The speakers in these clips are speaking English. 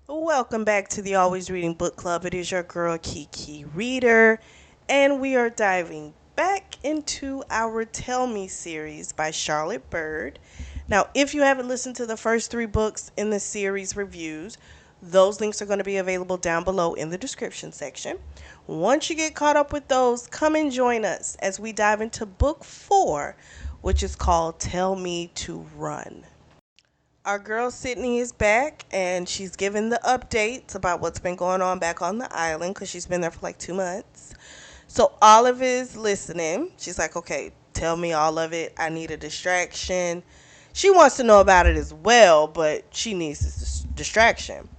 Welcome back to the Always Reading Book Club. It is your girl Kiki Reader, and we are diving back into our Tell Me series by Charlotte Byrd. Now, if you haven't listened to the first three books in the series reviews, those links are going to be available down below in the description section. Once you get caught up with those, come and join us as we dive into book four, which is called Tell Me to Run. Our girl Sydney is back and she's giving the updates about what's been going on back on the island because she's been there for like 2 months. So Olive is listening. She's like, okay, tell me all of it. I need a distraction. She wants to know about it as well, but she needs this distraction.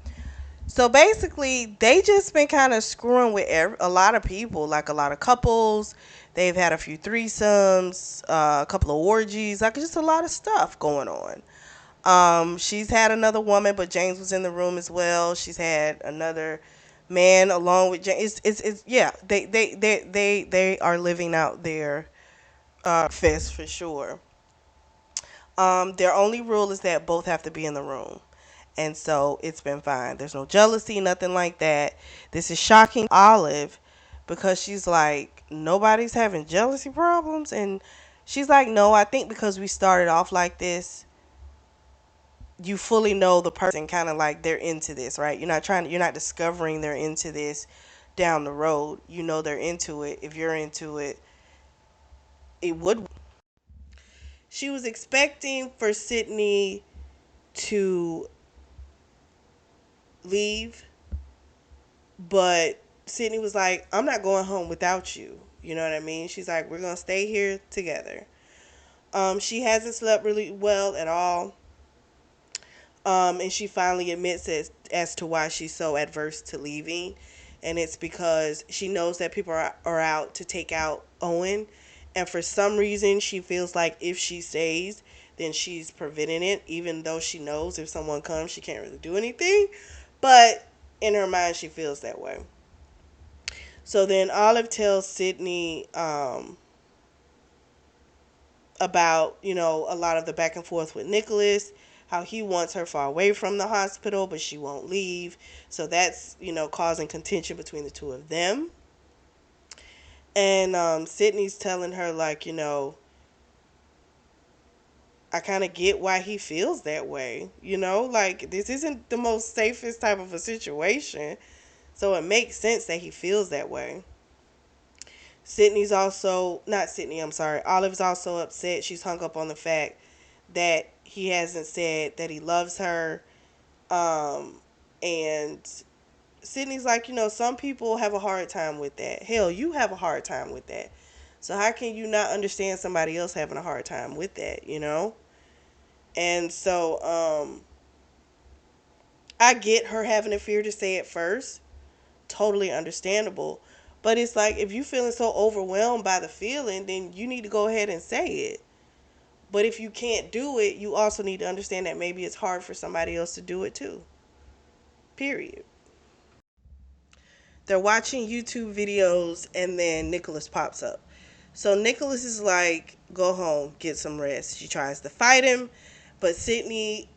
So basically, they just been kind of screwing with a lot of people, like a lot of couples. They've had a few threesomes, a couple of orgies, like just a lot of stuff going on. She's had another woman, but James was in the room as well. She's had another man along with James. It's yeah. They are living out their fest for sure. Their only rule is that both have to be in the room. And so it's been fine. There's no jealousy, nothing like that. This is shocking Olive because she's like, nobody's having jealousy problems. And she's like, no, I think because we started off like this, you fully know the person kind of like they're into this, right? You're not discovering they're into this down the road. You know they're into it. If you're into it, it would. She was expecting for Sydney to leave, but Sydney was like, I'm not going home without you. You know what I mean? She's like, we're going to stay here together. She hasn't slept really well at all. And she finally admits as to why she's so adverse to leaving. And it's because she knows that people are out to take out Owen. And for some reason, she feels like if she stays, then she's preventing it, even though she knows if someone comes, she can't really do anything. But in her mind, she feels that way. So then Olive tells Sydney about, a lot of the back and forth with Nicholas, how he wants her far away from the hospital, but she won't leave. So that's, causing contention between the two of them. And Sydney's telling her, like, I kind of get why he feels that way. Like, this isn't the most safest type of a situation. So it makes sense that he feels that way. Sydney's also, not Sydney, I'm sorry. Olive's also upset. She's hung up on the fact that he hasn't said that he loves her. And Sydney's like, some people have a hard time with that. Hell, you have a hard time with that. So how can you not understand somebody else having a hard time with that? And so I get her having a fear to say it first. Totally understandable. But it's like if you feeling so overwhelmed by the feeling, then you need to go ahead and say it. But if you can't do it, you also need to understand that maybe it's hard for somebody else to do it too. Period. They're watching YouTube videos and then Nicholas pops up. So Nicholas is like, go home, get some rest. She tries to fight him, but Sydney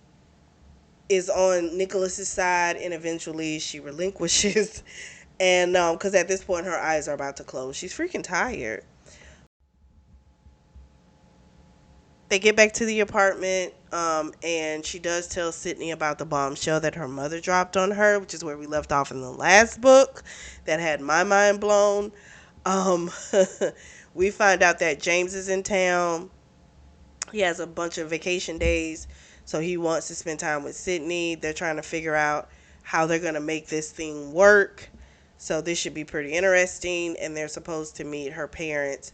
is on Nicholas's side and eventually she relinquishes. And because at this point her eyes are about to close. She's freaking tired. They get back to the apartment, and she does tell Sydney about the bombshell that her mother dropped on her, which is where we left off in the last book. That had my mind blown. Um, we find out that James is in town. He has a bunch of vacation days, so he wants to spend time with Sydney. They're trying to figure out how they're going to make this thing work. So this should be pretty interesting, and they're supposed to meet her parents,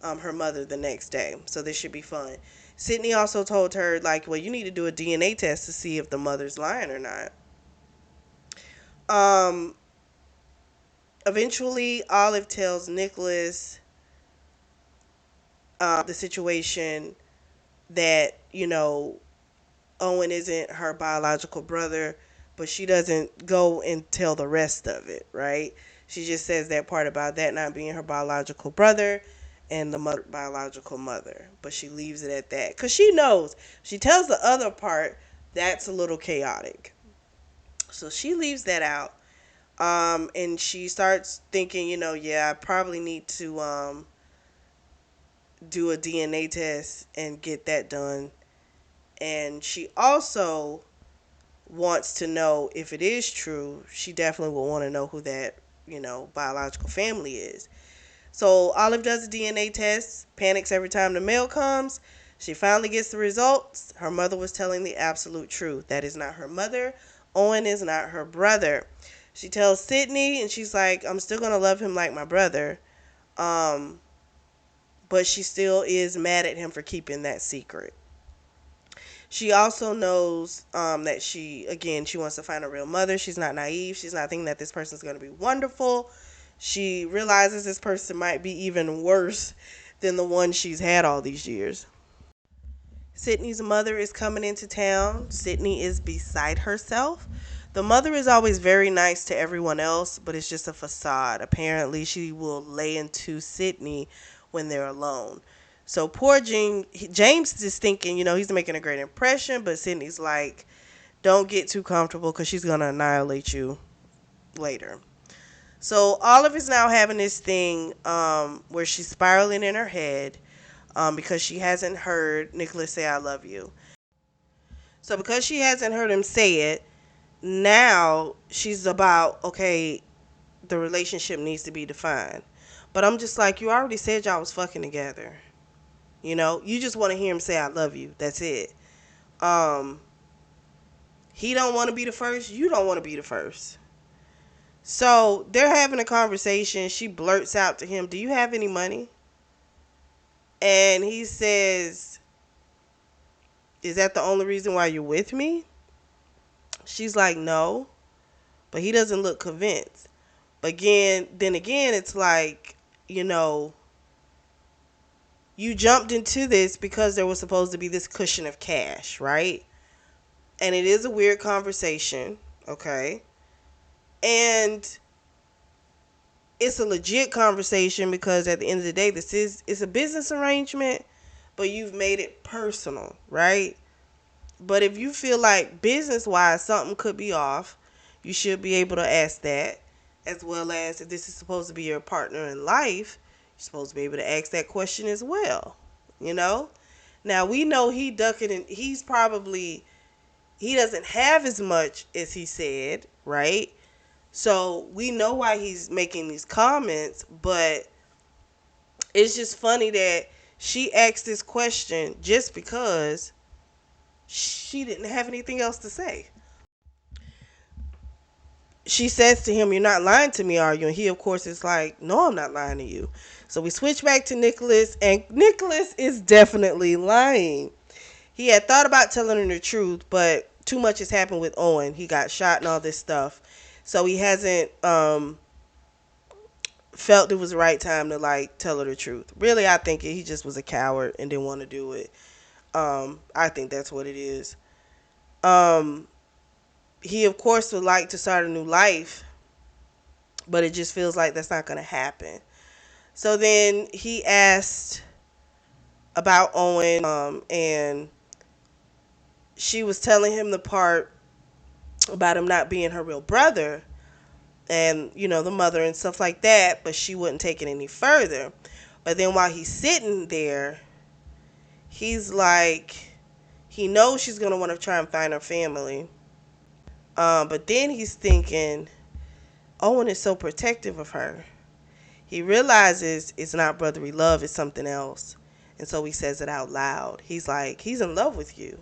her mother, the next day. So this should be fun. Sydney also told her, like, well, you need to do a DNA test to see if the mother's lying or not. Um, Eventually, Olive tells Nicholas the situation that, Owen isn't her biological brother, but she doesn't go and tell the rest of it, right? She just says that part about that not being her biological brother and the biological mother, but she leaves it at that because she knows. She tells the other part that's a little chaotic. So she leaves that out. And she starts thinking, yeah, I probably need to do a DNA test and get that done. And she also wants to know if it is true. She definitely will want to know who that, biological family is. So Olive does a DNA test, panics every time the mail comes. She finally gets the results. Her mother was telling the absolute truth. That is not her mother. Owen is not her brother. She tells Sydney, and she's like, I'm still going to love him like my brother. Um, but she still is mad at him for keeping that secret. She also knows that she wants to find a real mother. She's not naive. She's not thinking that this person's going to be wonderful. She realizes this person might be even worse than the one she's had all these years. Sydney's mother is coming into town. Sydney is beside herself. The mother is always very nice to everyone else, but it's just a facade. Apparently, she will lay into Sydney when they're alone. So poor James is thinking, he's making a great impression, but Sydney's like, don't get too comfortable because she's going to annihilate you later. So Olive is now having this thing where she's spiraling in her head because she hasn't heard Nicholas say I love you. So because she hasn't heard him say it, now she's about, okay, the relationship needs to be defined. But I'm just like, you already said y'all was fucking together. You just want to hear him say I love you. That's it. Um, he don't want to be the first. You don't want to be the first. So they're having a conversation. She blurts out to him, do you have any money? And he says, is that the only reason why you're with me? She's like, no. But he doesn't look convinced. But then again, it's like, you jumped into this because there was supposed to be this cushion of cash, right? And it is a weird conversation, okay? And it's a legit conversation because at the end of the day, it's a business arrangement, but you've made it personal, right? But if you feel like business wise something could be off, you should be able to ask that, as well as if this is supposed to be your partner in life, you're supposed to be able to ask that question as well. You know? Now we know he ducking and he doesn't have as much as he said, right? So we know why he's making these comments, but it's just funny that she asked this question just because she didn't have anything else to say. She says to him, you're not lying to me, are you? And he, of course, is like, no, I'm not lying to you. So we switch back to Nicholas, and Nicholas is definitely lying. He had thought about telling her the truth, but too much has happened with Owen. He got shot and all this stuff. So he hasn't felt it was the right time to like tell her the truth. Really, I think he just was a coward and didn't want to do it. I think that's what it is. Um, he of course would like to start a new life, but it just feels like that's not going to happen. So then he asked about Owen, and she was telling him the part about him not being her real brother, and the mother and stuff like that, but she wouldn't take it any further. But then while he's sitting there, he's like, he knows she's gonna want to try and find her family, but then he's thinking Owen is so protective of her. He realizes it's not brotherly love, it's something else. And so he says it out loud. He's like, he's in love with you.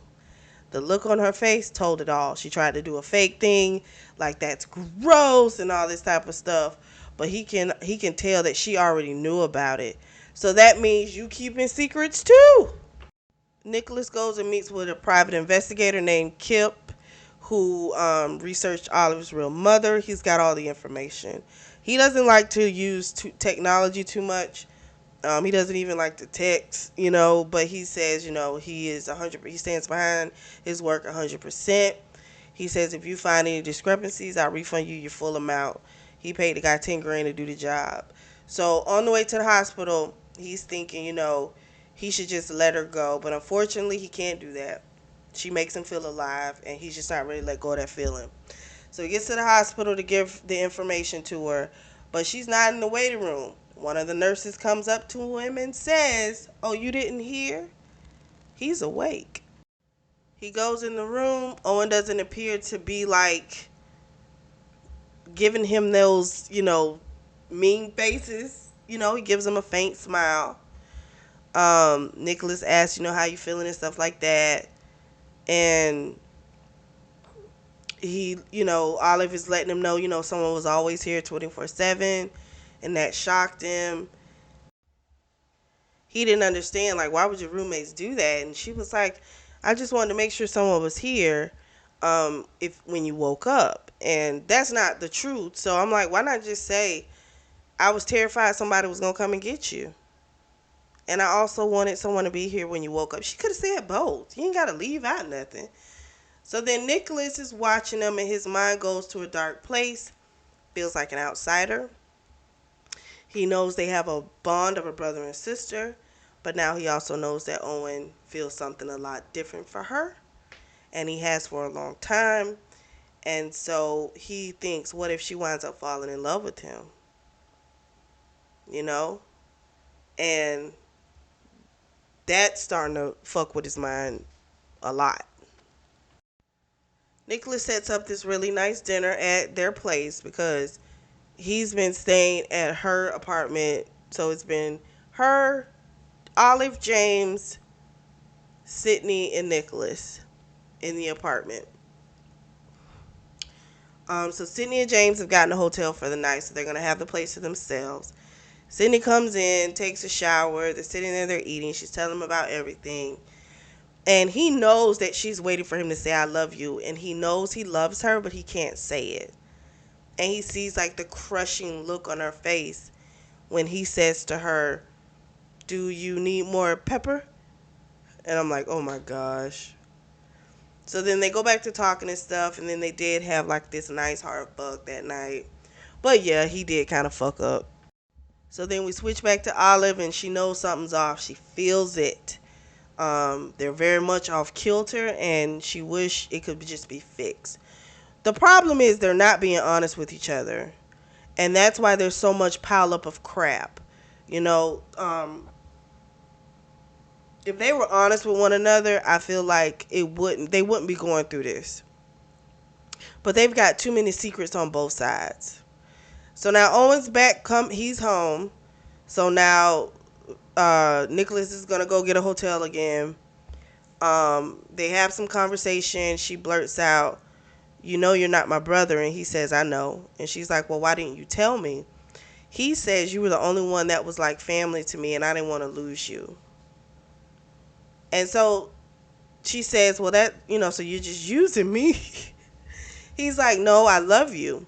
The look on her face told it all. She tried to do a fake thing, like that's gross and all this type of stuff. But he can tell that she already knew about it. So that means you keeping secrets too. Nicholas goes and meets with a private investigator named Kip, who researched Olive's real mother. He's got all the information. He doesn't like to use technology too much. He doesn't even like to text, but he says, he is 100. He stands behind his work 100%. He says if you find any discrepancies, I'll refund you your full amount. He paid the guy 10 grand to do the job. So on the way to the hospital, he's thinking, he should just let her go. But unfortunately, he can't do that. She makes him feel alive, and he's just not ready to let go of that feeling. So he gets to the hospital to give the information to her, but she's not in the waiting room. One of the nurses comes up to him and says, "Oh, you didn't hear? He's awake." He goes in the room. Owen doesn't appear to be like giving him those, mean faces. He gives him a faint smile. Nicholas asks, how you feeling and stuff like that. And Olive is letting him know, someone was always here 24/7, and that shocked him. He didn't understand, like, why would your roommates do that? And she was like, I just wanted to make sure someone was here if when you woke up. And that's not the truth. So I'm like, why not just say, I was terrified somebody was going to come and get you. And I also wanted someone to be here when you woke up. She could have said both. You ain't got to leave out nothing. So then Nicholas is watching them and his mind goes to a dark place. Feels like an outsider. He knows they have a bond of a brother and sister. But now he also knows that Owen feels something a lot different for her. And he has for a long time. And so he thinks, what if she winds up falling in love with him? You know? And that's starting to fuck with his mind a lot. Nicholas sets up this really nice dinner at their place because he's been staying at her apartment. So it's been her, Olive, James, Sydney, and Nicholas in the apartment. So Sydney and James have gotten a hotel for the night, so they're going to have the place to themselves. Sydney comes in, takes a shower. They're sitting there, they're eating. She's telling him about everything. And he knows that she's waiting for him to say, I love you. And he knows he loves her, but he can't say it. And he sees like the crushing look on her face when he says to her, do you need more pepper? And I'm like, oh my gosh. So then they go back to talking and stuff. And then they did have like this nice hard fuck that night. But yeah, he did kind of fuck up. So then we switch back to Olive and she knows something's off. She feels it. They're very much off kilter and she wish it could just be fixed. The problem is they're not being honest with each other. And that's why there's so much pile up of crap. You know, if they were honest with one another, I feel like they wouldn't be going through this. But they've got too many secrets on both sides. So now Owen's back, he's home. So now Nicholas is gonna go get a hotel again. They have some conversation. She blurts out, you know you're not my brother. And he says, I know. And she's like, well, why didn't you tell me? He says, you were the only one that was like family to me and I didn't want to lose you. And so she says, well, so you're just using me. He's like, no, I love you.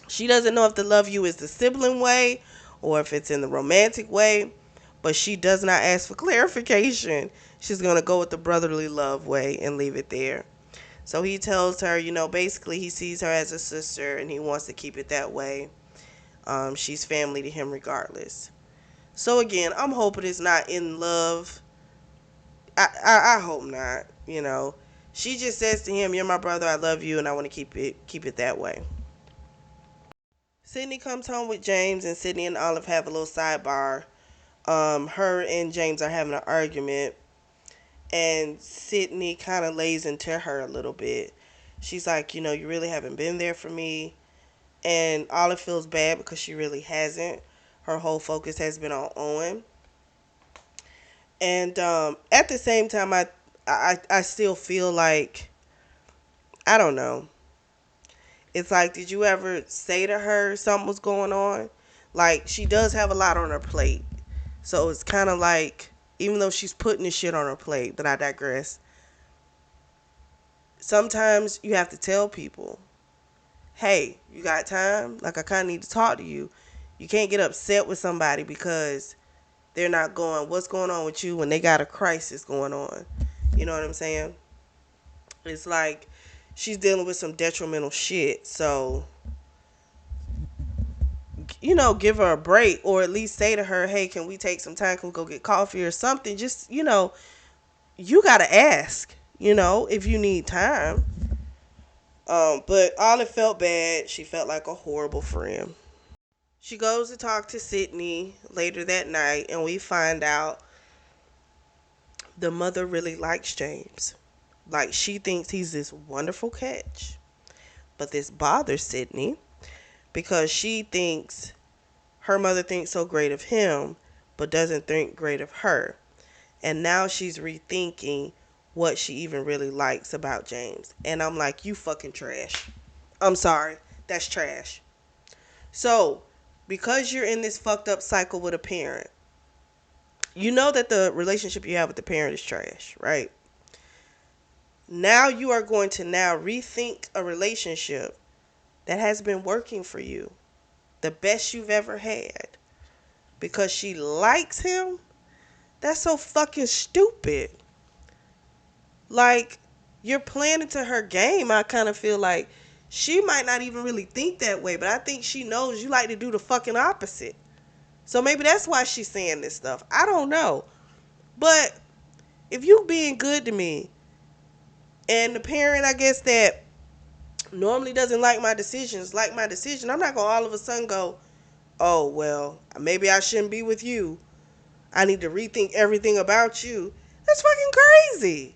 She doesn't know if the love you is the sibling way or if it's in the romantic way, but she does not ask for clarification. She's going to go with the brotherly love way and leave it there. So he tells her, basically he sees her as a sister and he wants to keep it that way. She's family to him regardless. So again, I'm hoping it's not in love. I hope not, She just says to him, you're my brother, I love you, and I want to keep it that way. Sydney comes home with James, and Sydney and Olive have a little sidebar. Her and James are having an argument, and Sydney kind of lays into her a little bit. She's like, you really haven't been there for me. And Olive feels bad because she really hasn't. Her whole focus has been on Owen. And at the same time, I still feel like, I don't know. It's like, did you ever say to her something was going on? Like, she does have a lot on her plate. So it's kind of like, even though she's putting the shit on her plate, but I digress. Sometimes you have to tell people, hey, you got time? Like, I kind of need to talk to you. You can't get upset with somebody because they're not going, what's going on with you when they got a crisis going on? You know what I'm saying? It's like she's dealing with some detrimental shit. So, give her a break or at least say to her, hey, can we take some time? Can we go get coffee or something? Just, you got to ask, if you need time. But Olive felt bad. She felt like a horrible friend. She goes to talk to Sydney later that night, and we find out the mother really likes James. Like, she thinks he's this wonderful catch. But this bothers Sydney because she thinks her mother thinks so great of him, but doesn't think great of her. And now she's rethinking what she even really likes about James. And I'm like, you fucking trash. I'm sorry. That's trash. So, because you're in this fucked up cycle with a parent, you know that the relationship you have with the parent is trash, right? Now you are going to now rethink a relationship that has been working for you, the best you've ever had, because she likes him. That's so fucking stupid. Like, you're playing into her game. I kind of feel like she might not even really think that way, but I think she knows you like to do the fucking opposite. So maybe that's why she's saying this stuff. I don't know. But if you being good to me and the parent, I guess, that normally doesn't like my decisions, like my decision, I'm not going to all of a sudden go, oh, well, maybe I shouldn't be with you. I need to rethink everything about you. That's fucking crazy.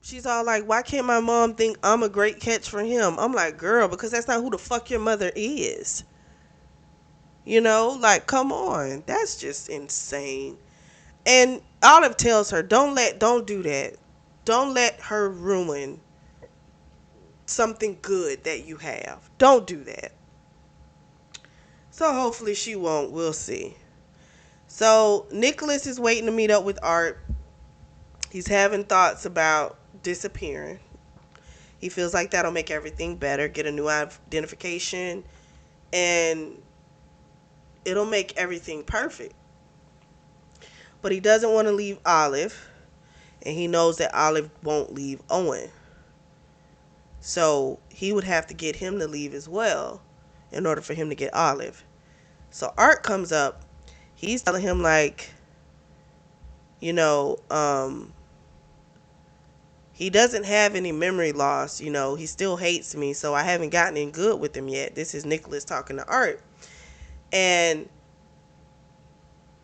She's all like, why can't my mom think I'm a great catch for him? I'm like, girl, because that's not who the fuck your mother is. You know, like, come on. That's just insane. And Olive tells her, don't do that. Don't let her ruin something good that you have. Don't do that. So hopefully she won't. We'll see. So Nicholas is waiting to meet up with Art. He's having thoughts about disappearing. He feels like that'll make everything better, get a new identification, and it'll make everything perfect. But he doesn't want to leave Olive, and he knows that Olive won't leave Owen. So he would have to get him to leave as well in order for him to get Olive. So Art comes up. He's telling him, like, you know, he doesn't have any memory loss. You know, he still hates me, so I haven't gotten in good with him yet. This is Nicholas talking to Art. And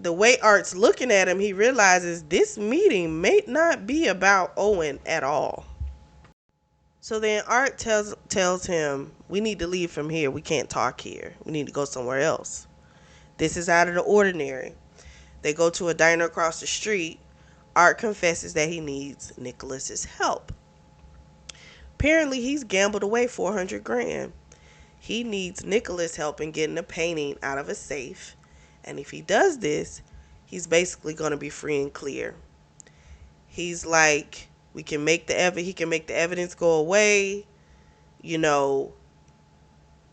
the way Art's looking at him, he realizes this meeting may not be about Owen at all. So then Art tells him, we need to leave from here. We can't talk here. We need to go somewhere else. This is out of the ordinary. They go to a diner across the street. Art confesses that he needs Nicholas's help. Apparently, he's gambled away 400 grand. He needs Nicholas' help in getting a painting out of a safe. And if he does this, he's basically going to be free and clear. He's like, he can make the evidence go away. You know,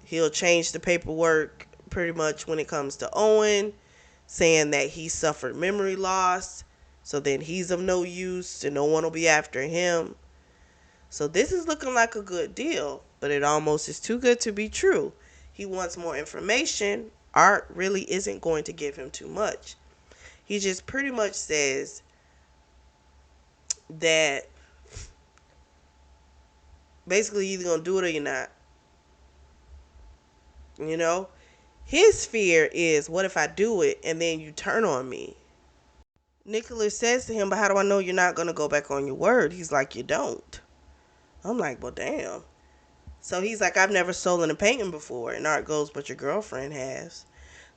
he'll change the paperwork pretty much when it comes to Owen, saying that he suffered memory loss. So then he's of no use and no one will be after him. So this is looking like a good deal, but it almost is too good to be true. He wants more information. Art really isn't going to give him too much. He just pretty much says that basically you're either going to do it or you're not. You know? His fear is, what if I do it and then you turn on me? Nicholas says to him, but how do I know you're not going to go back on your word? He's like, you don't. I'm like, well, damn. So he's like, I've never stolen a painting before. And Art goes, but your girlfriend has.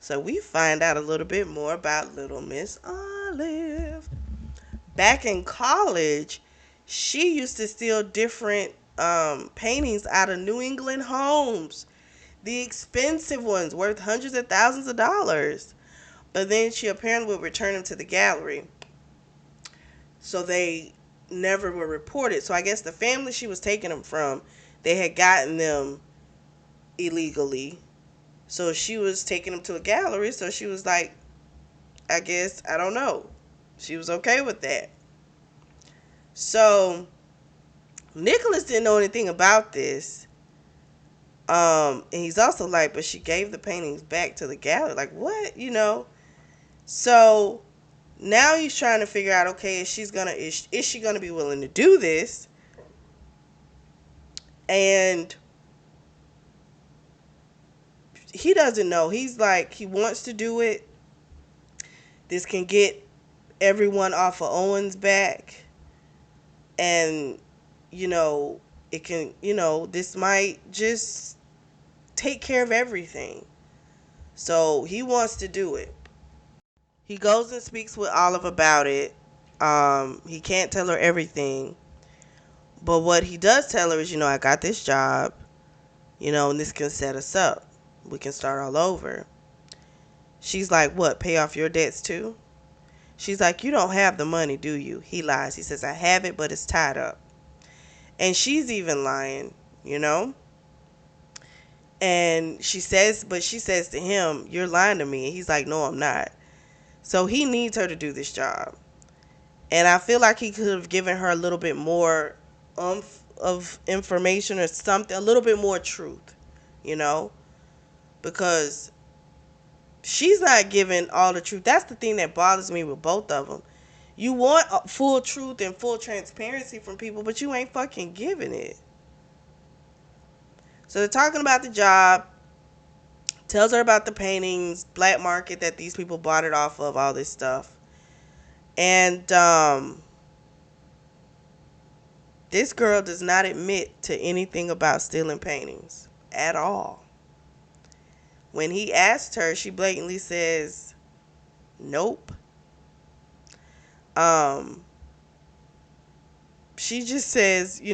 So we find out a little bit more about little Miss Olive. Back in college, she used to steal different paintings out of New England homes. The expensive ones worth hundreds of thousands of dollars. But then she apparently would return them to the gallery. So they never were reported. So I guess the family she was taking them from, they had gotten them illegally. So she was taking them to a gallery. So she was like, I guess, I don't know. She was okay with that. So Nicholas didn't know anything about this. And he's also like, but she gave the paintings back to the gallery. Like, what? You know? So now he's trying to figure out, okay, is she gonna be willing to do this? And he doesn't know. He's like, he wants to do it. This can get everyone off of Owen's back. And, you know, it can, this might just take care of everything. So he wants to do it. He goes and speaks with Olive about it. He can't tell her everything. But what he does tell her is, I got this job, and this can set us up. We can start all over. She's like, what, pay off your debts too? She's like, you don't have the money, do you? He lies. He says, I have it, but it's tied up. And she's even lying, you know? And she says to him, you're lying to me. And he's like, no, I'm not. So he needs her to do this job. And I feel like he could have given her a little bit more of information or something, a little bit more truth, because she's not giving all the truth. That's the thing that bothers me with both of them. You want full truth and full transparency from people, but you ain't fucking giving it. So they're talking about the job, tells her about the paintings, black market that these people bought it off of, all this stuff. And this girl does not admit to anything about stealing paintings at all. When he asked her, she blatantly says, nope. She just says, he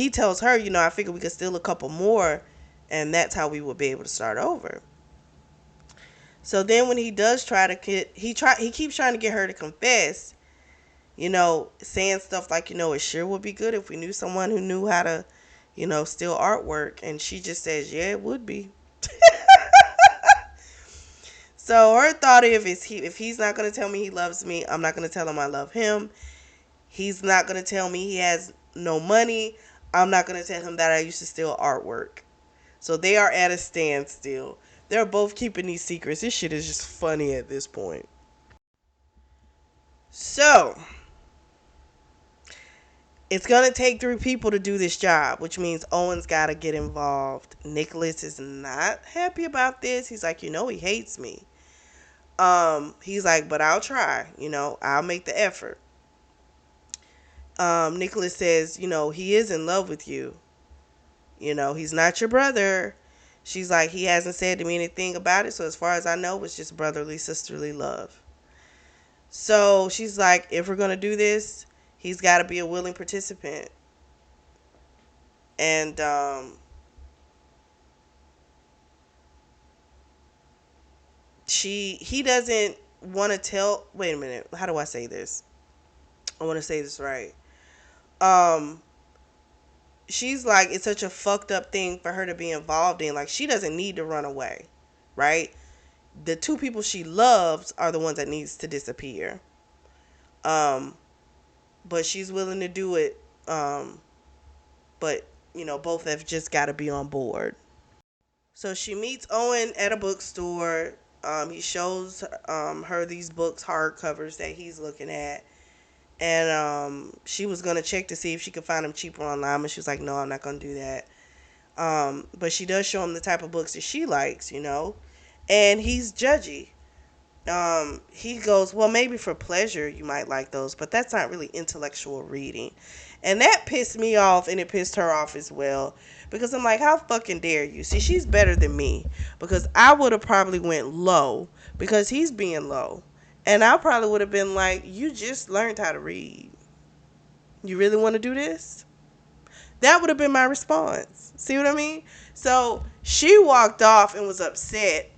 tells her, I figured we could steal a couple more and that's how we would be able to start over. So then when he does try to get, he keeps trying to get her to confess, saying stuff like, it sure would be good if we knew someone who knew how to, steal artwork. And she just says, yeah, it would be. So her thought is, if he's not going to tell me he loves me, I'm not going to tell him I love him. He's not going to tell me he has no money. I'm not going to tell him that I used to steal artwork. So they are at a standstill. They're both keeping these secrets. This shit is just funny at this point. So it's going to take 3 people to do this job, which means Owen's got to get involved. Nicholas is not happy about this. He's like, he hates me. He's like, but I'll try, I'll make the effort. Nicholas says, he is in love with you. He's not your brother. She's like, he hasn't said to me anything about it. So as far as I know, it's just brotherly, sisterly love. So she's like, if we're going to do this, he's got to be a willing participant. And, he doesn't want to tell, wait a minute. How do I say this? I want to say this right. She's like, it's such a fucked up thing for her to be involved in. Like, she doesn't need to run away, right? The 2 people she loves are the ones that needs to disappear. But she's willing to do it. But, both have just got to be on board. So she meets Owen at a bookstore. He shows her these books, hardcovers that he's looking at. And she was going to check to see if she could find them cheaper online, but she was like, no, I'm not going to do that. But she does show him the type of books that she likes, and he's judgy. He goes, well, maybe for pleasure you might like those, but that's not really intellectual reading. And that pissed me off, and it pissed her off as well, because I'm like, how fucking dare you? See, she's better than me, because I would have probably went low because he's being low. And I probably would have been like, you just learned how to read. You really want to do this? That would have been my response. See what I mean? So she walked off and was upset.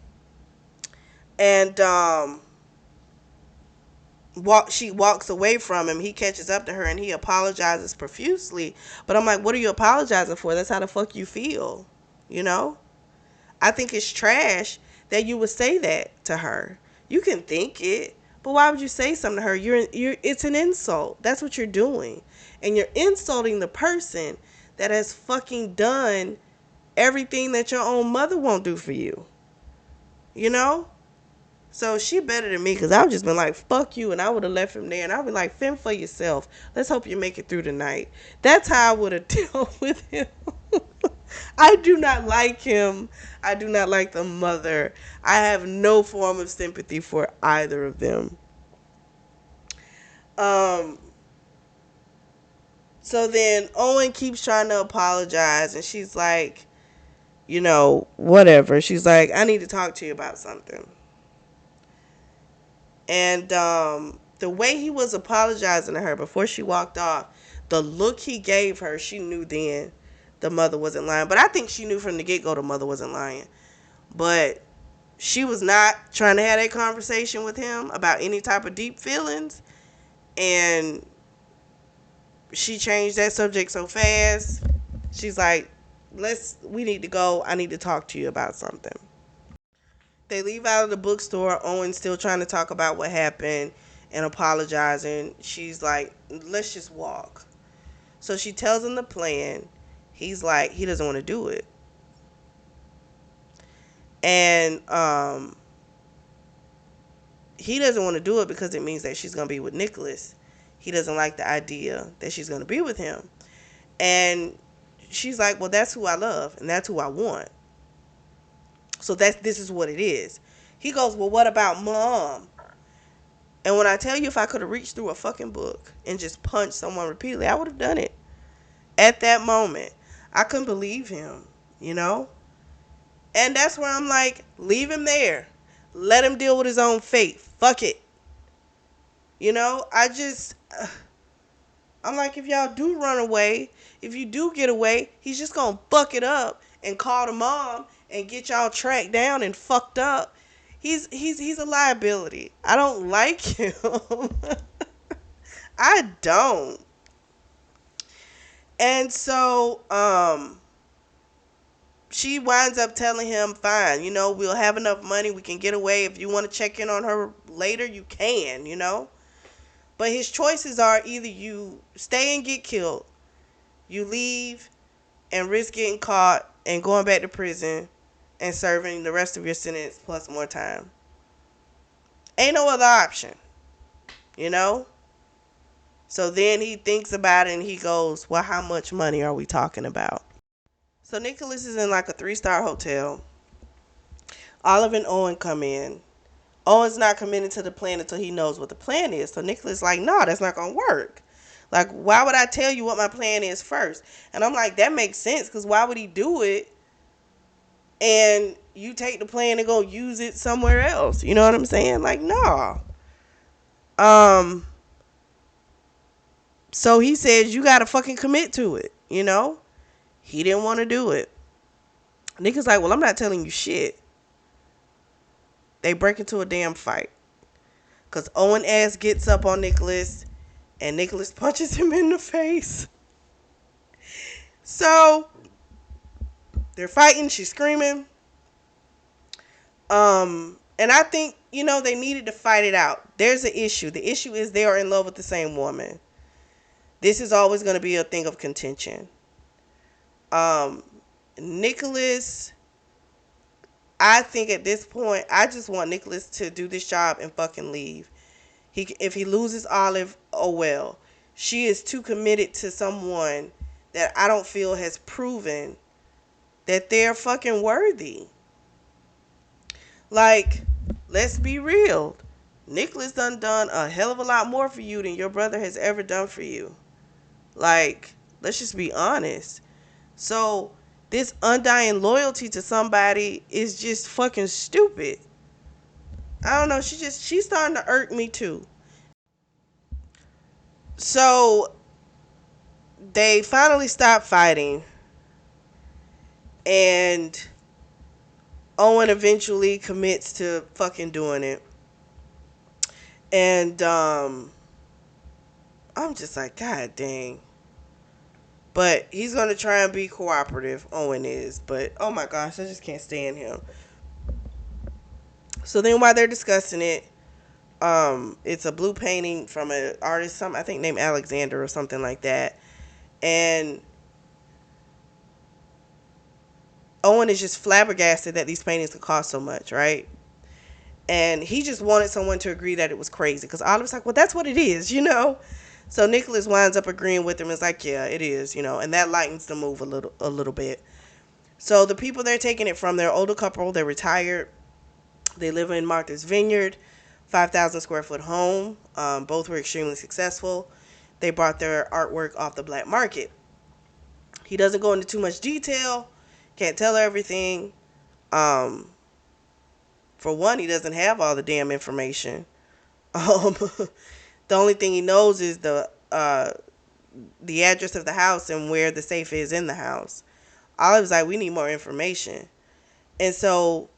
And she walks away from him. He catches up to her and he apologizes profusely. But I'm like, what are you apologizing for? That's how the fuck you feel. I think it's trash that you would say that to her. You can think it, but why would you say something to her? It's an insult. That's what you're doing. And you're insulting the person that has fucking done everything that your own mother won't do for you. So she better than me because I would just been like, fuck you. And I would have left him there. And I would be like, fend for yourself. Let's hope you make it through the night. That's how I would have dealt with him. I do not like him. I do not like the mother. I have no form of sympathy for either of them. Um, so then Owen keeps trying to apologize. And she's like, whatever. She's like, I need to talk to you about something. And the way he was apologizing to her before she walked off, the look he gave her, she knew then the mother wasn't lying. But I think she knew from the get go the mother wasn't lying. But she was not trying to have that conversation with him about any type of deep feelings. And she changed that subject so fast. She's like, we need to go. I need to talk to you about something. They leave out of the bookstore. Owen's still trying to talk about what happened and apologizing. She's like, let's just walk. So she tells him the plan. He's like, he doesn't want to do it. And he doesn't want to do it because it means that she's going to be with Nicholas. He doesn't like the idea that she's going to be with him. And she's like, well, that's who I love and that's who I want. So this is what it is. He goes, well, what about mom? And when I tell you, if I could have reached through a fucking book and just punched someone repeatedly, I would have done it. At that moment, I couldn't believe him, And that's where I'm like, leave him there. Let him deal with his own fate. Fuck it. I'm like, if y'all do run away, if you do get away, he's just going to buck it up and call the mom and get y'all tracked down and fucked up. He's a liability. I don't like him. I don't. And so she winds up telling him, fine, we'll have enough money, we can get away. If you want to check in on her later, you can, But his choices are either you stay and get killed, you leave and risk getting caught and going back to prison and serving the rest of your sentence plus more time. Ain't no other option, you know? So then he thinks about it and he goes, well, how much money are we talking about? So Nicholas is in like a 3-star hotel. Olive and Owen come in. Owen's not committed to the plan until he knows what the plan is. So Nicholas is like, no, that's not going to work. Like, why would I tell you what my plan is first? And I'm like, that makes sense, because why would he do it and you take the plan and go use it somewhere else? You know what I'm saying? Like, no. So he says, you got to fucking commit to it, He didn't want to do it. Nick's like, well, I'm not telling you shit. They break into a damn fight. Because Owen ass gets up on Nicholas and Nicholas punches him in the face. So they're fighting. She's screaming. And I think, they needed to fight it out. There's an issue. The issue is they are in love with the same woman. This is always going to be a thing of contention. Nicholas, I think at this point, I just want Nicholas to do this job and fucking leave. If he loses Olive, oh well. She is too committed to someone that I don't feel has proven that they're fucking worthy. Like, let's be real. Nicholas done a hell of a lot more for you than your brother has ever done for you. Like, let's just be honest. So, this undying loyalty to somebody is just fucking stupid. I don't know. She's starting to irk me too. So, they finally stop fighting. And Owen eventually commits to fucking doing it. And I'm just like, God dang. But he's going to try and be cooperative, Owen is. But, oh my gosh, I just can't stand him. So then while they're discussing it, it's a blue painting from an artist, I think named Alexander or something like that. And Owen is just flabbergasted that these paintings could cost so much, right? And he just wanted someone to agree that it was crazy, because Olive's like, well, that's what it is, you know. So Nicholas winds up agreeing with him. It's like, yeah, it is, you know, and that lightens the move a little bit. So the people they're taking it from, they're older couple. They're retired. They live in Martha's Vineyard, 5,000 square foot home. Both were extremely successful. They bought their artwork off the black market. He doesn't go into too much detail. Can't tell her everything. Um, for one, he doesn't have all the damn information. The only thing he knows is the address of the house and where the safe is in the house. Olive's like, we need more information. And so,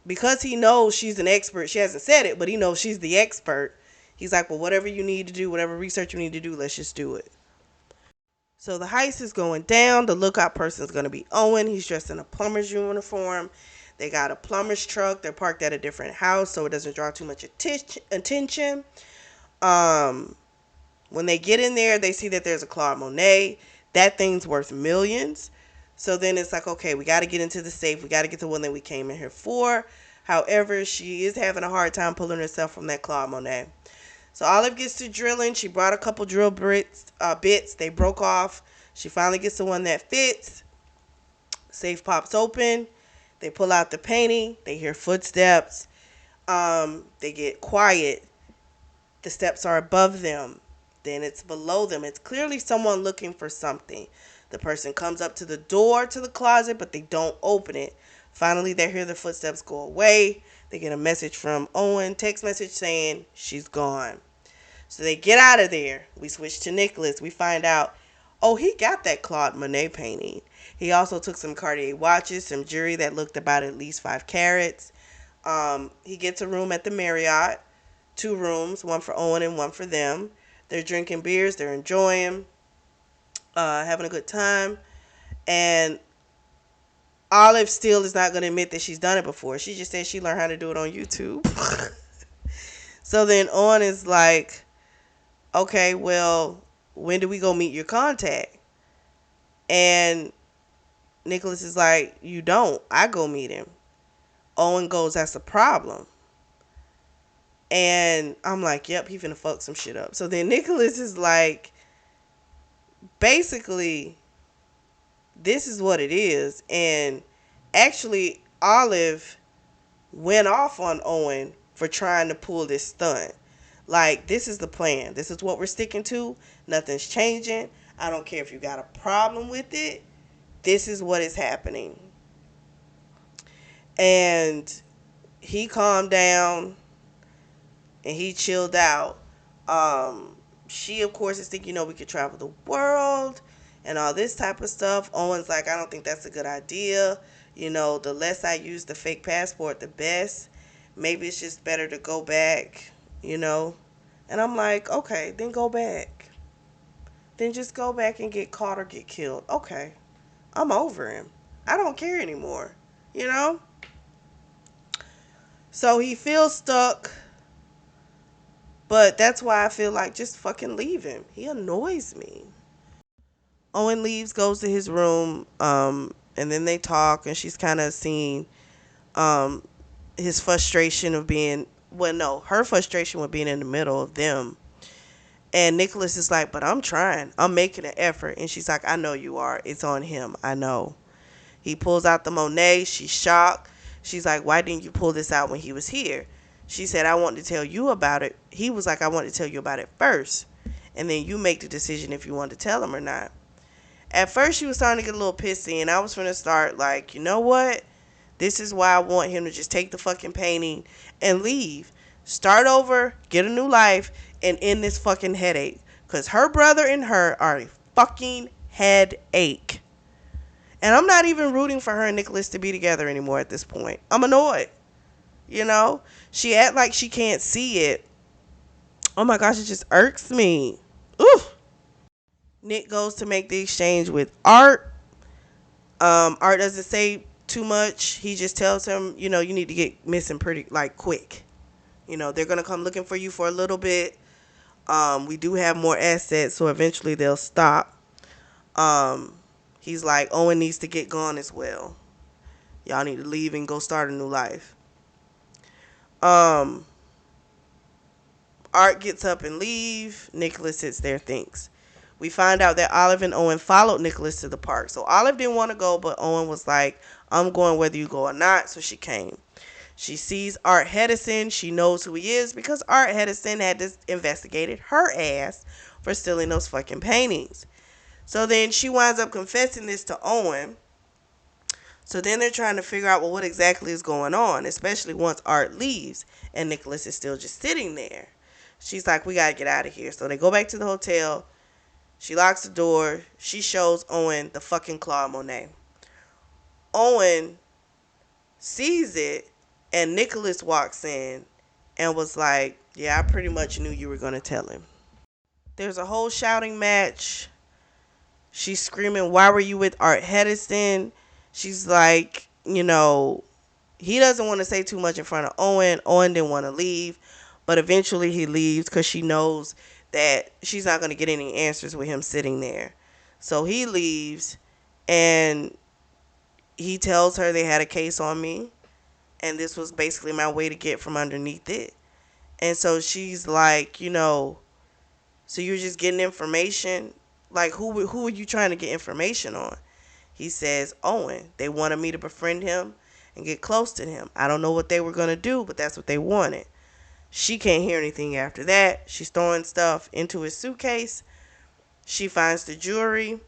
because he knows she's an expert, she hasn't said it, but he knows she's the expert. He's like, well, whatever you need to do, whatever research you need to do, let's just do it. So the heist is going down. The lookout person is going to be Owen. He's dressed in a plumber's uniform. They got a plumber's truck. They're parked at a different house so it doesn't draw too much attention. Um, when they get in there, they see that there's a Claude Monet. That thing's worth millions. So then it's like, okay, we got to get into the safe. We got to get the one that we came in here for. However, she is having a hard time pulling herself from that Claude Monet. So Olive gets to drilling. She brought a couple drill bits. They broke off. She finally gets the one that fits. Safe pops open. They pull out the painting. They hear footsteps. They get quiet. The steps are above them. Then it's below them. It's clearly someone looking for something. The person comes up to the door to the closet, but they don't open it. Finally, they hear the footsteps go away. They get a message from Owen, text message saying she's gone. So they get out of there. We switch to Nicholas. We find out, oh, he got that Claude Monet painting. He also took some Cartier watches, some jewelry that looked about at least 5 carats. He gets a room at the Marriott. 2 rooms, one for Owen and one for them. They're drinking beers. They're enjoying, having a good time. And Olive still is not going to admit that she's done it before. She just said she learned how to do it on YouTube. So then Owen is like, okay, well, when do we go meet your contact? And Nicholas is like, you don't. I go meet him. Owen goes, that's a problem. And I'm like, yep, he finna fuck some shit up. So then Nicholas is like, basically, this is what it is. And actually, Olive went off on Owen for trying to pull this stunt. Like, this is the plan. This is what we're sticking to. Nothing's changing. I don't care if you got a problem with it. This is what is happening. And he calmed down and he chilled out. She, of course, is thinking, we could travel the world and all this type of stuff. Owen's like, I don't think that's a good idea. The less I use the fake passport, the best. Maybe it's just better to go back, And I'm like, okay, then go back. Then just go back and get caught or get killed. Okay, I'm over him. I don't care anymore, you know? So he feels stuck, but that's why I feel like just fucking leave him. He annoys me. Owen leaves, goes to his room, and then they talk, and she's kind of seeing um, his frustration of being, well, no, her frustration with being in the middle of them. And Nicholas is like, but I'm trying. I'm making an effort. And she's like, I know you are. It's on him. I know. He pulls out the Monet. She's shocked. She's like, why didn't you pull this out when he was here? She said, I wanted to tell you about it. He was like, I wanted to tell you about it first. And then you make the decision if you want to tell him or not. At first, she was starting to get a little pissy. And I was going to start like, you know what? This is why I want him to just take the fucking painting and leave. Start over, get a new life, and end this fucking headache. Because her brother and her are a fucking headache. And I'm not even rooting for her and Nicholas to be together anymore at this point. I'm annoyed. She act like she can't see it. Oh my gosh, it just irks me. Ooh. Nick goes to make the exchange with Art. Art doesn't say too much. He just tells him, you need to get missing pretty, like, quick. They're going to come looking for you for a little bit. We do have more assets, so eventually they'll stop. He's like, Owen needs to get gone as well. Y'all need to leave and go start a new life. Um, Art gets up and leave. Nicholas sits there, thinks. We find out that Olive and Owen followed Nicholas to the park. So Olive didn't want to go, but Owen was like, I'm going whether you go or not. So she came. She sees Art Hedison. She knows who he is because Art Hedison had just investigated her ass for stealing those fucking paintings. So then she winds up confessing this to Owen. So then they're trying to figure out, well, what exactly is going on, especially once Art leaves and Nicholas is still just sitting there. She's like, we got to get out of here. So they go back to the hotel. She locks the door. She shows Owen the fucking Claude Monet. Owen sees it, and Nicholas walks in and was like, yeah, I pretty much knew you were going to tell him. There's a whole shouting match. She's screaming, why were you with Art Hedison? She's like, he doesn't want to say too much in front of Owen. Owen didn't want to leave, but eventually he leaves because she knows that she's not going to get any answers with him sitting there. So he leaves, and he tells her they had a case on me, and this was basically my way to get from underneath it. And so she's like, so you're just getting information? Like, who are you trying to get information on? He says, Owen. They wanted me to befriend him and get close to him. I don't know what they were going to do, but that's what they wanted. She can't hear anything after that. She's throwing stuff into his suitcase. She finds the jewelry.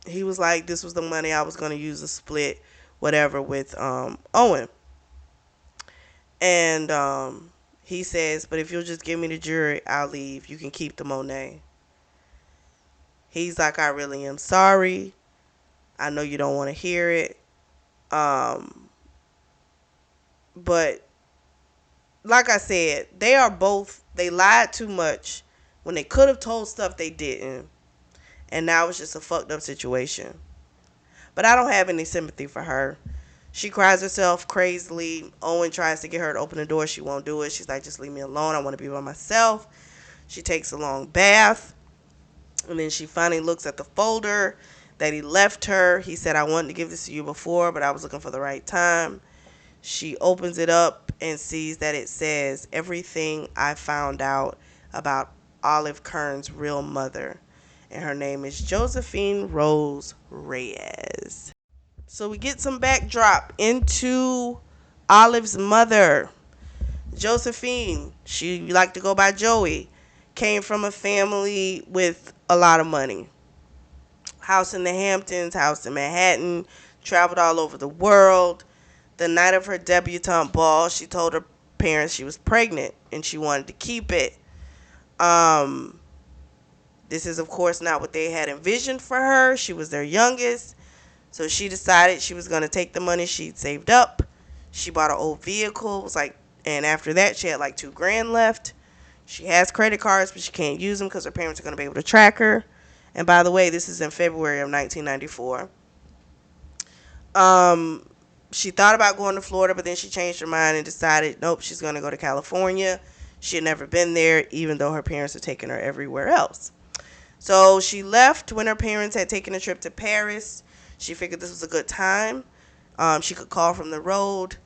He was like, this was the money I was going to use to split whatever with Owen. And he says, but if you'll just give me the jewelry, I'll leave. You can keep the Monet. He's like, I really am sorry. I know you don't want to hear it. But like I said, they lied too much when they could have told stuff they didn't. And now it's just a fucked up situation. But I don't have any sympathy for her. She cries herself crazily. Owen tries to get her to open the door. She won't do it. She's like, just leave me alone. I want to be by myself. She takes a long bath. And then she finally looks at the folder that he left her. He said, I wanted to give this to you before, but I was looking for the right time. She opens it up and sees that it says, everything I found out about Olive Kern's real mother. And her name is Josephine Rose Reyes. So we get some backdrop into Olive's mother. Josephine, she liked to go by Joey, came from a family with a lot of money. House in the Hamptons, house in Manhattan, traveled all over the world. The night of her debutante ball, she told her parents she was pregnant and she wanted to keep it. This is, of course, not what they had envisioned for her. She was their youngest. So she decided she was going to take the money she'd saved up. She bought an old vehicle. It was like, and after that, she had like $2,000 left. She has credit cards, but she can't use them because her parents are going to be able to track her. And by the way, this is in February of 1994. She thought about going to Florida, but then she changed her mind and decided, nope, she's going to go to California. She had never been there, even though her parents had taken her everywhere else. So she left when her parents had taken a trip to Paris. She figured this was a good time. She could call from the road.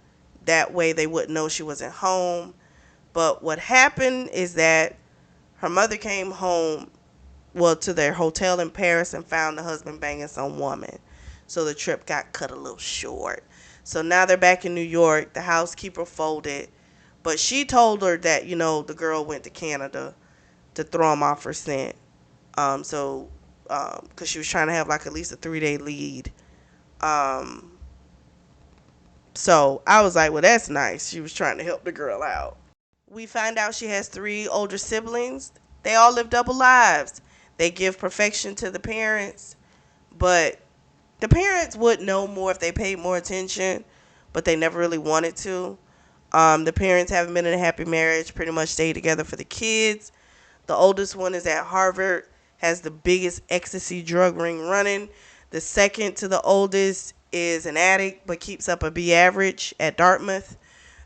That way they wouldn't know she wasn't home. But what happened is that her mother came home, to their hotel in Paris and found the husband banging some woman. So the trip got cut a little short. So now they're back in New York. The housekeeper folded. But she told her that, the girl went to Canada to throw him off her scent. Because she was trying to have like at least a 3-day lead. So I was like, well, that's nice. She was trying to help the girl out. We find out she has 3 older siblings. They all live double lives. They give perfection to the parents, but the parents would know more if they paid more attention, but they never really wanted to. The parents haven't been in a happy marriage, pretty much stayed together for the kids. The oldest one is at Harvard, has the biggest ecstasy drug ring running. The second to the oldest is an addict, but keeps up a B average at Dartmouth.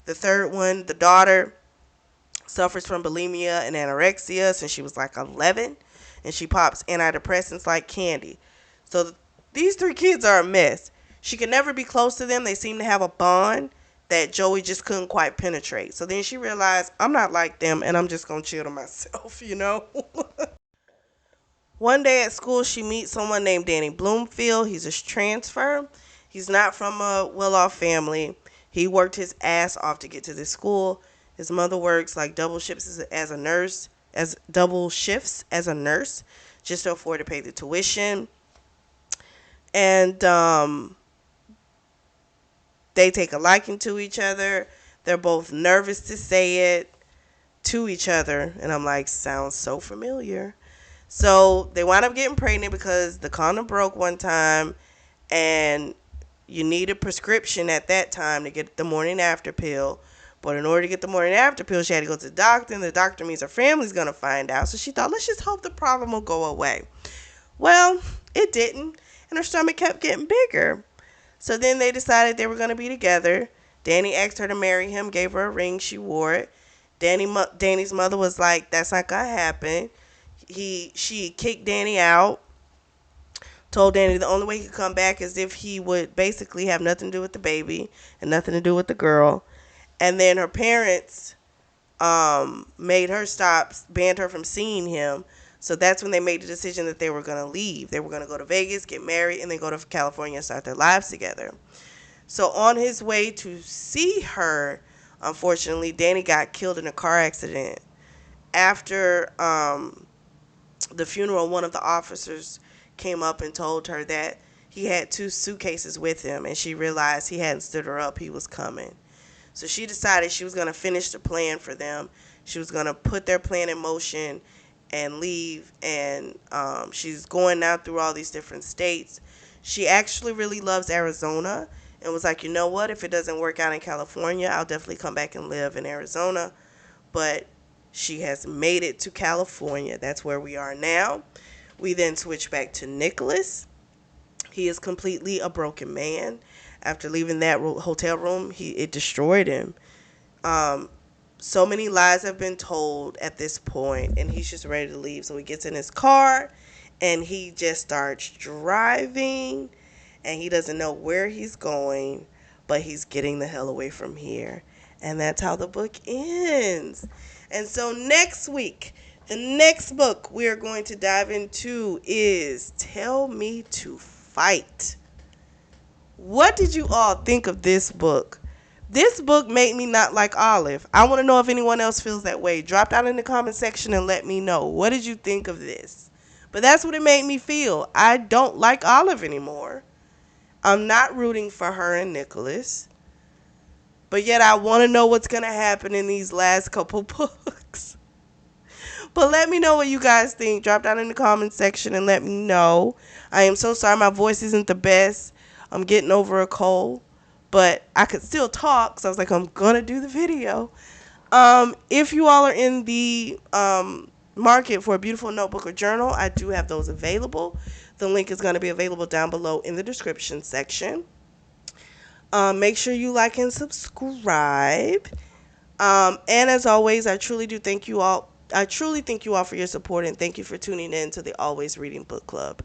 The third one, the daughter, suffers from bulimia and anorexia since she was like 11, and she pops antidepressants like candy. So these 3 kids are a mess. She can never be close to them. They seem to have a bond. that Joey just couldn't quite penetrate. So then she realized, I'm not like them and I'm just going to chill to myself, you know? One day at school, she meets someone named Danny Bloomfield. He's a transfer. He's not from a well off family. He worked his ass off to get to this school. His mother works like double shifts as a nurse, as double shifts as a nurse, just to afford to pay the tuition. And they take a liking to each other. They're both nervous to say it to each other. And I'm like, sounds so familiar. So they wind up getting pregnant because the condom broke one time, and you need a prescription at that time to get the morning after pill. But in order to get the morning after pill, she had to go to the doctor, and the doctor means her family's going to find out. So she thought, let's just hope the problem will go away. Well, it didn't, and her stomach kept getting bigger. So then they decided they were going to be together. Danny asked her to marry him, gave her a ring, she wore it. Danny's mother was like, that's not going to happen. She kicked Danny out, told Danny the only way he could come back is if he would basically have nothing to do with the baby and nothing to do with the girl. And then her parents made her stop, banned her from seeing him. So that's when they made the decision that they were going to leave. They were going to go to Vegas, get married, and then go to California and start their lives together. So on his way to see her, unfortunately, Danny got killed in a car accident. After the funeral, one of the officers came up and told her that he had 2 suitcases with him, and she realized he hadn't stood her up. He was coming. So she decided she was going to finish the plan for them. She was going to put their plan in motion and leave, and she's going now through all these different states. She actually really loves Arizona and was like, you know what, if it doesn't work out in California, I'll definitely come back and live in Arizona. But she has made it to California. That's where we are now. We then switch back to Nicholas. He is completely a broken man. After leaving that hotel room, it destroyed him. So many lies have been told at this point, and he's just ready to leave. So he gets in his car, and he just starts driving, and he doesn't know where he's going, but he's getting the hell away from here. And that's how the book ends. And so next week, the next book we are going to dive into is Tell Me to Fight. What did you all think of this book? This book made me not like Olive. I want to know if anyone else feels that way. Drop down in the comment section and let me know. What did you think of this? But that's what it made me feel. I don't like Olive anymore. I'm not rooting for her and Nicholas. But yet I want to know what's going to happen in these last couple books. But let me know what you guys think. Drop down in the comment section and let me know. I am so sorry my voice isn't the best. I'm getting over a cold. But I could still talk. So I was like, I'm going to do the video. If you all are in the market for a beautiful notebook or journal, I do have those available. The link is going to be available down below in the description section. Make sure you like and subscribe. And as always, I truly do thank you all. I truly thank you all for your support, and thank you for tuning in to the Always Reading Book Club.